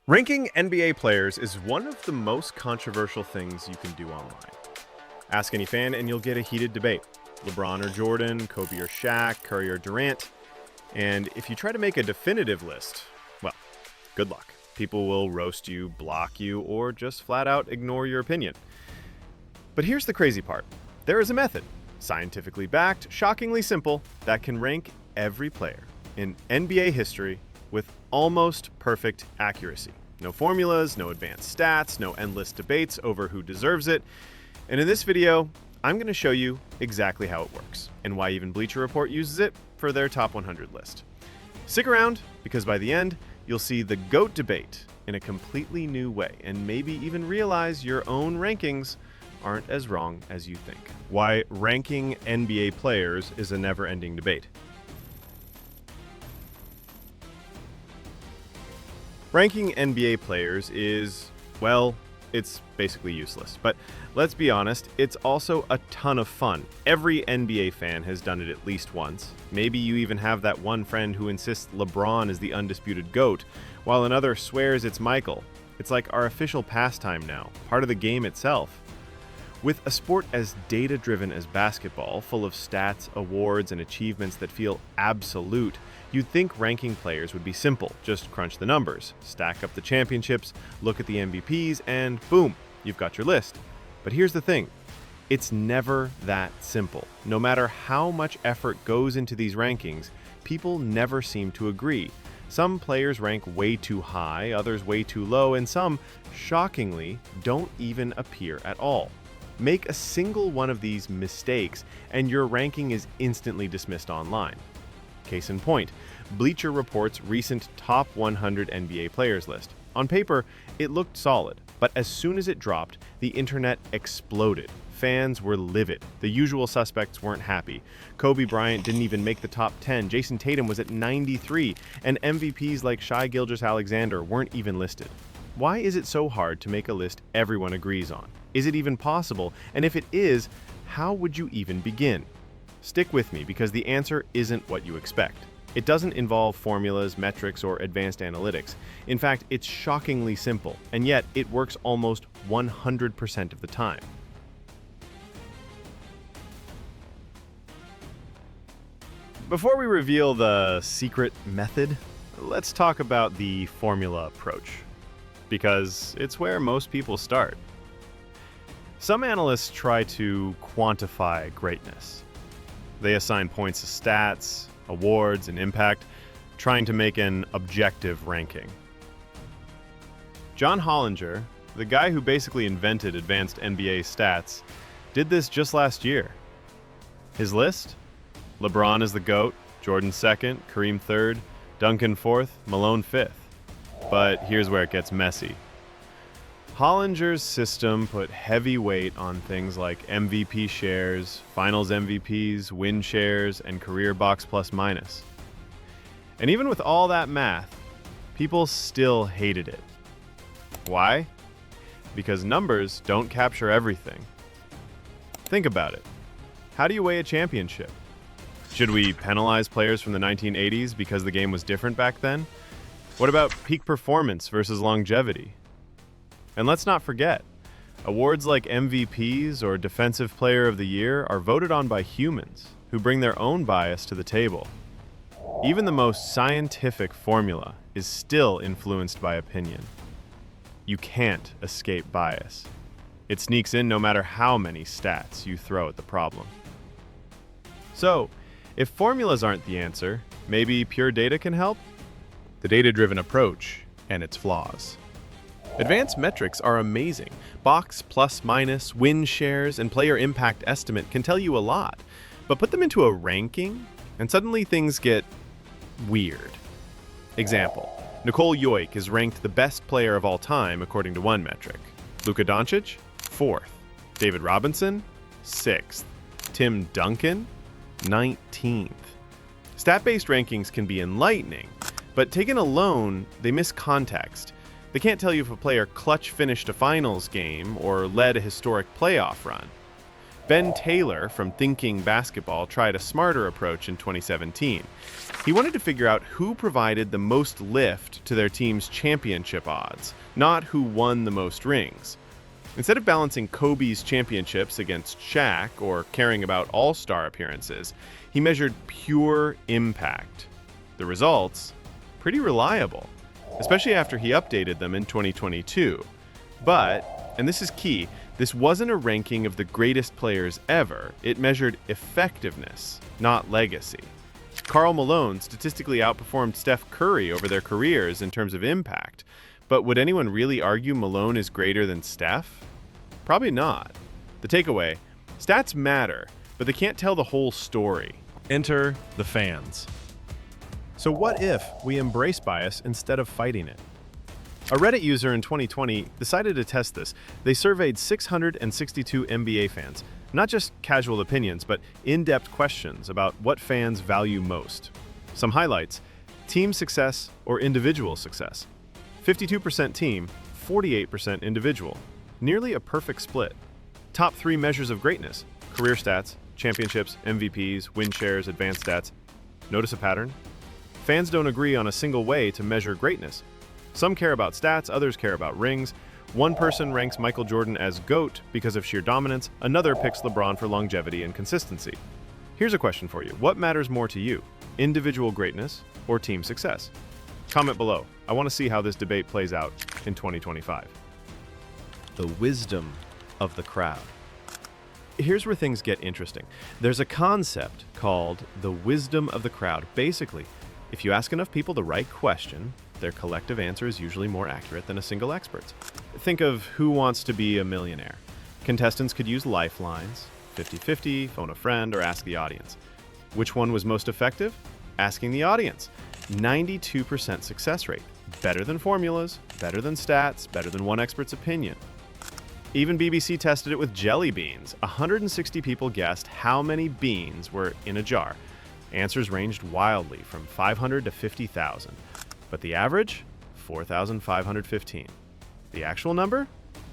Ranking NBA players is one of the most controversial things you can do online. Ask any fan and you'll get a heated debate. LeBron or Jordan, Kobe or Shaq, Curry or Durant. And if you try to make a definitive list, well, good luck. People will roast you, block you, or just flat out ignore your opinion. But here's the crazy part. There is a method, scientifically backed, shockingly simple, that can rank every player in NBA history with almost perfect accuracy. No formulas, no advanced stats, no endless debates over who deserves it. And in this video, I'm going to show you exactly how it works and why even Bleacher Report uses it for their top 100 list. Stick around, because by the end, you'll see the GOAT debate in a completely new way and maybe even realize your own rankings aren't as wrong as you think. Why ranking NBA players is a never-ending debate. Ranking NBA players is, well, it's basically useless. But let's be honest, it's also a ton of fun. Every NBA fan has done it at least once. Maybe you even have that one friend who insists LeBron is the undisputed GOAT, while another swears it's Michael. It's like our official pastime now, part of the game itself. With a sport as data-driven as basketball, full of stats, awards, and achievements that feel absolute, you'd think ranking players would be simple. Just crunch the numbers, stack up the championships, look at the MVPs, and boom, you've got your list. But here's the thing. It's never that simple. No matter how much effort goes into these rankings, people never seem to agree. Some players rank way too high, others way too low, and some, shockingly, don't even appear at all. Make a single one of these mistakes, and your ranking is instantly dismissed online. Case in point, Bleacher Report's recent top 100 NBA players list. On paper, it looked solid, but as soon as it dropped, the internet exploded. Fans were livid. The usual suspects weren't happy. Kobe Bryant didn't even make the top 10. Jason Tatum was at 93, and MVPs like Shai Gilgeous-Alexander weren't even listed. Why is it so hard to make a list everyone agrees on? Is it even possible? And if it is, how would you even begin? Stick with me, because the answer isn't what you expect. It doesn't involve formulas, metrics, or advanced analytics. In fact, it's shockingly simple, and yet it works almost 100% of the time. Before we reveal the secret method, let's talk about the formula approach, because it's where most people start. Some analysts try to quantify greatness. They assign points to stats, awards, and impact, trying to make an objective ranking. John Hollinger, the guy who basically invented advanced NBA stats, did this just last year. His list? LeBron is the GOAT, Jordan second, Kareem third, Duncan fourth, Malone fifth. But here's where it gets messy. Hollinger's system put heavy weight on things like MVP shares, finals MVPs, win shares, and career box plus minus. And even with all that math, people still hated it. Why? Because numbers don't capture everything. Think about it. How do you weigh a championship? Should we penalize players from the 1980s because the game was different back then? What about peak performance versus longevity? And let's not forget, awards like MVPs or Defensive Player of the Year are voted on by humans who bring their own bias to the table. Even the most scientific formula is still influenced by opinion. You can't escape bias. It sneaks in no matter how many stats you throw at the problem. So, if formulas aren't the answer, maybe pure data can help? The data-driven approach and its flaws. Advanced metrics are amazing. Box, plus, minus, win shares, and player impact estimate can tell you a lot. But put them into a ranking, and suddenly things get weird. Example, Nikola is ranked the best player of all time according to one metric. Luka Doncic, 4th. David Robinson, 6th. Tim Duncan, 19th. Stat-based rankings can be enlightening, but taken alone, they miss context. They can't tell you if a player clutch finished a finals game or led a historic playoff run. Ben Taylor from Thinking Basketball tried a smarter approach in 2017. He wanted to figure out who provided the most lift to their team's championship odds, not who won the most rings. Instead of balancing Kobe's championships against Shaq or caring about all-star appearances, he measured pure impact. The results? Pretty reliable, especially after he updated them in 2022. But, and this is key, this wasn't a ranking of the greatest players ever. It measured effectiveness, not legacy. Karl Malone statistically outperformed Steph Curry over their careers in terms of impact. But would anyone really argue Malone is greater than Steph? Probably not. The takeaway, stats matter, but they can't tell the whole story. Enter the fans. So what if we embrace bias instead of fighting it? A Reddit user in 2020 decided to test this. They surveyed 662 NBA fans, not just casual opinions, but in-depth questions about what fans value most. Some highlights: team success or individual success. 52% team, 48% individual. Nearly a perfect split. Top 3 measures of greatness: career stats, championships, MVPs, win shares, advanced stats. Notice a pattern? Fans don't agree on a single way to measure greatness. Some care about stats, others care about rings. One person ranks Michael Jordan as GOAT because of sheer dominance, another picks LeBron for longevity and consistency. Here's a question for you. What matters more to you, individual greatness or team success? Comment below. I want to see how this debate plays out in 2025. The wisdom of the crowd. Here's where things get interesting. There's a concept called the wisdom of the crowd. Basically, if you ask enough people the right question, their collective answer is usually more accurate than a single expert's. Think of Who Wants to Be a Millionaire. Contestants could use lifelines, 50-50, phone a friend, or ask the audience. Which one was most effective? Asking the audience. 92% success rate. Better than formulas, better than stats, better than one expert's opinion. Even BBC tested it with jelly beans. 160 people guessed how many beans were in a jar. Answers ranged wildly from 500 to 50,000. But the average? 4,515. The actual number?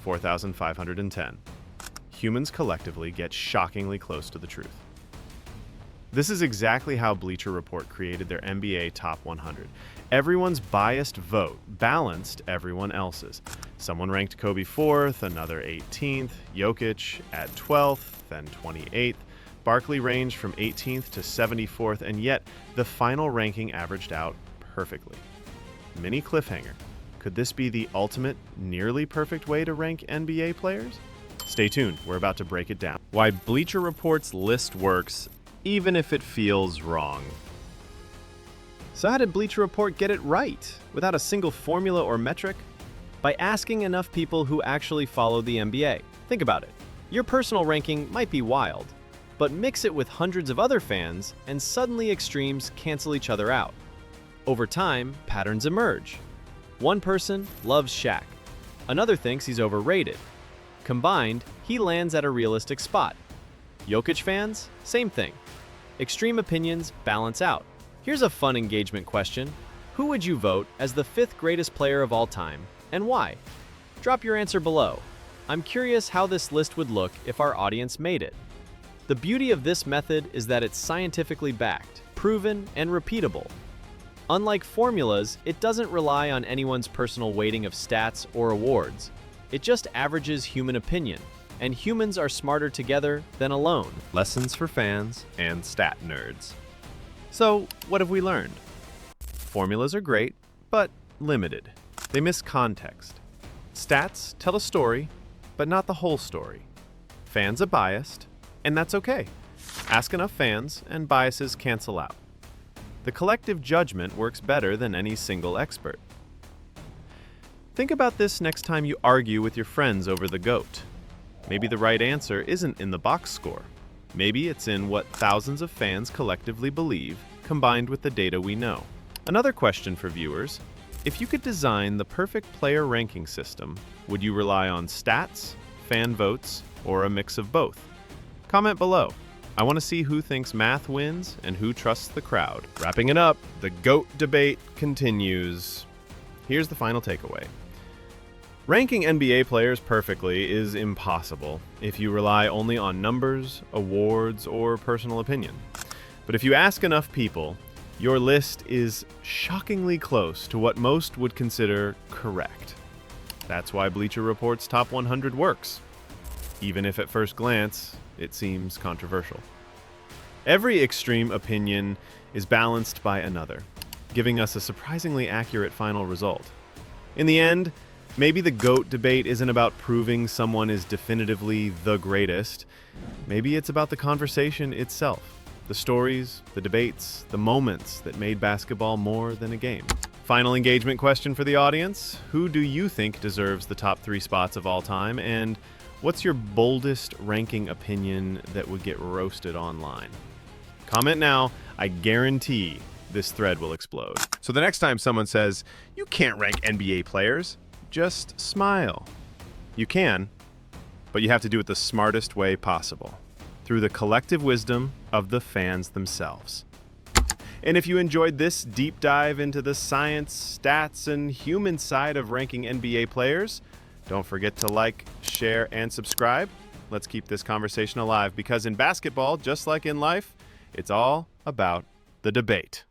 4,510. Humans collectively get shockingly close to the truth. This is exactly how Bleacher Report created their NBA Top 100. Everyone's biased vote balanced everyone else's. Someone ranked Kobe 4th, another 18th, Jokic at 12th, then 28th. Barkley ranged from 18th to 74th, and yet the final ranking averaged out perfectly. Mini cliffhanger. Could this be the ultimate, nearly perfect way to rank NBA players? Stay tuned, we're about to break it down. Why Bleacher Report's list works, even if it feels wrong. So how did Bleacher Report get it right, without a single formula or metric? By asking enough people who actually follow the NBA. Think about it. Your personal ranking might be wild, but mix it with hundreds of other fans, and suddenly extremes cancel each other out. Over time, patterns emerge. One person loves Shaq. Another thinks he's overrated. Combined, he lands at a realistic spot. Jokic fans? Same thing. Extreme opinions balance out. Here's a fun engagement question. Who would you vote as the 5th greatest player of all time, and why? Drop your answer below. I'm curious how this list would look if our audience made it. The beauty of this method is that it's scientifically backed, proven, and repeatable. Unlike formulas, it doesn't rely on anyone's personal weighting of stats or awards. It just averages human opinion, and humans are smarter together than alone. Lessons for fans and stat nerds. So, what have we learned? Formulas are great, but limited. They miss context. Stats tell a story, but not the whole story. Fans are biased, and that's okay. Ask enough fans, and biases cancel out. The collective judgment works better than any single expert. Think about this next time you argue with your friends over the GOAT. Maybe the right answer isn't in the box score. Maybe it's in what thousands of fans collectively believe, combined with the data we know. Another question for viewers: if you could design the perfect player ranking system, would you rely on stats, fan votes, or a mix of both? Comment below. I want to see who thinks math wins and who trusts the crowd. Wrapping it up, the GOAT debate continues. Here's the final takeaway. Ranking NBA players perfectly is impossible if you rely only on numbers, awards, or personal opinion. But if you ask enough people, your list is shockingly close to what most would consider correct. That's why Bleacher Report's Top 100 works, even if at first glance it seems controversial. Every extreme opinion is balanced by another, giving us a surprisingly accurate final result. In the end, maybe the GOAT debate isn't about proving someone is definitively the greatest. Maybe it's about the conversation itself, the stories, the debates, the moments that made basketball more than a game. Final engagement question for the audience: who do you think deserves the top 3 spots of all time, and what's your boldest ranking opinion that would get roasted online? Comment now. I guarantee this thread will explode. So the next time someone says, "You can't rank NBA players," just smile. You can, but you have to do it the smartest way possible, through the collective wisdom of the fans themselves. And if you enjoyed this deep dive into the science, stats, and human side of ranking NBA players, don't forget to like, share, and subscribe. Let's keep this conversation alive, because in basketball, just like in life, it's all about the debate.